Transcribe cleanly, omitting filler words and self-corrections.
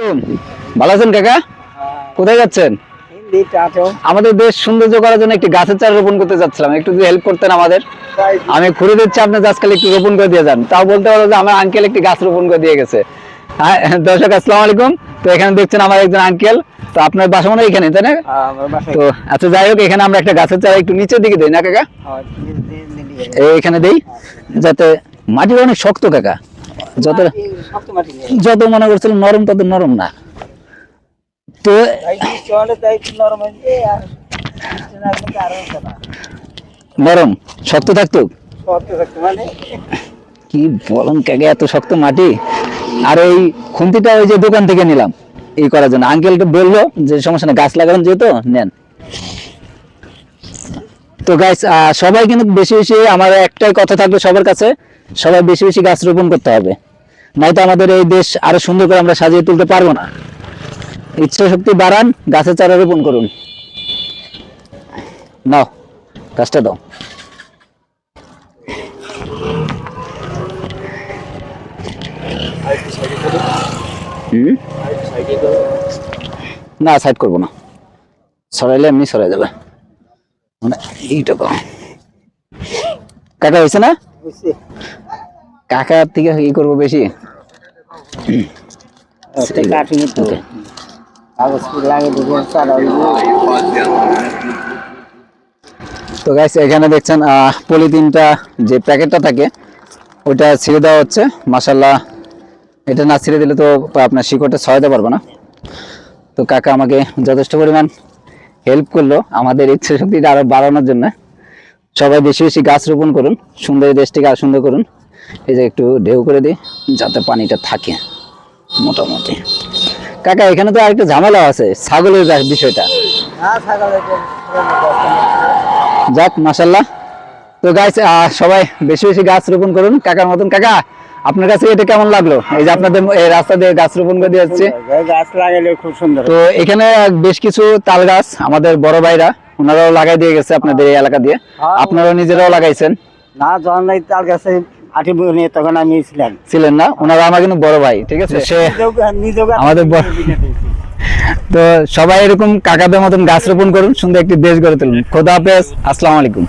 আলাইকুম। ভালো আছেন কাকা? কোথায় যাচ্ছেন? আমাদের দেশ সৌন্দর্য করার জন্য একটি গাছের চারা রোপণ করতে যাচ্ছিলাম, একটু যদি হেল্প করতেন আমাদের। আমি ঘুরে দিচ্ছি, আপনি আজকাল একটু রোপণ করে দিয়ে যান। তাও বলতে পারো যে আমার আঙ্কেল একটি গাছ রোপণ করে দিয়ে গেছে। হ্যাঁ দর্শক আসসালামু আলাইকুম। তো এখানে দেখছেন আমার একজন আঙ্কেল। তো আপনার বাসা মনে হয় এখানে, তাই না? তো আচ্ছা যাই হোক, এখানে আমরা একটা গাছের চারা একটু নিচের দিকে দিই না কাকা? এইখানে দেই যাতে মাটিটা অনেক শক্ত কাকা, যত যত মনে করছিলাম নরম তত নরম না। তো নরম শক্ত থাকতো কি বলেন কাকা, এত শক্ত মাটি। আর এই খুন্তিটা ওই যে দোকান থেকে নিলাম এই করার জন্য। আঙ্কেলকে বললো যে সমস্যা না, গাছ লাগানো যেহেতু নেন। তো গাছ সবাই কিন্তু বেশি বেশি, আমার একটাই কথা থাকবে সবার কাছে, সবাই বেশি বেশি গাছ রোপণ করতে হবে, নয়তো আমাদের এই দেশ আরো সুন্দর করে আমরা সাজিয়ে তুলতে পারবো না। ইচ্ছা শক্তি বাড়ান, গাছের চারা রোপণ করুন। নাও গাছটা দাও। না সাইড করবো না, সরাইলে এমনি সরাই যাবে। মানে এইটা তো কাকা হয়েছে না, কাকার থেকে ই করবো বেশি। তো গাইস এখানে দেখছেন পলিথিনটা যে প্যাকেটটা থাকে ওটা ছিঁড়ে দেওয়া হচ্ছে। মাশাআল্লাহ, এটা না ছিঁড়ে দিলে তো আপনার শিকড়টা ছড়াতে পারবো না। তো কাকা আমাকে যথেষ্ট পরিমাণ হেল্প করলো আমাদের ইচ্ছা শক্তিটা আরো বাড়ানোর জন্য। সবাই বেশি বেশি গাছ রোপণ করুন, সুন্দর দেশটিকে আরো সুন্দর করুন। এই যে একটু ঢেউ করে দিই যাতে পানিটা থাকে মোটামুটি। কাকা এখানে তো আরেকটা ঝামেলা আছে, ছাগলের বিষয়টা। যাক মাশাআল্লাহ। তো গাইস সবাই বেশি বেশি গাছ রোপণ করুন কাকার মতন। কাকা আপনার কাছে এটা কেমন লাগলো, এই যে আপনাদের এই রাস্তা দিয়ে গাছ রোপণ করে দিয়ে যাচ্ছে? গাছ লাগাইলে খুব সুন্দর। তো এখানে বেশ কিছু তাল গাছ আমাদের বড় ভাইরা ওনারাও লাগাই দিয়ে গেছে আপনাদের এই এলাকা দিয়ে, আপনারাও নিজেরাও লাগাইছেন না? যখন এই তাল গাছে আঠি নিয়ে তখন আমি ছিলেন না? ওনারা আমার কিন্তু বড় ভাই, ঠিক আছে? সে আমাদের তো সবাই এরকম কাকাদের মতন গাছ রোপণ করুন, সুন্দর একটি দেশ গড়ে তুলুন। খোদা হাফেজ, আসসালামু আলাইকুম।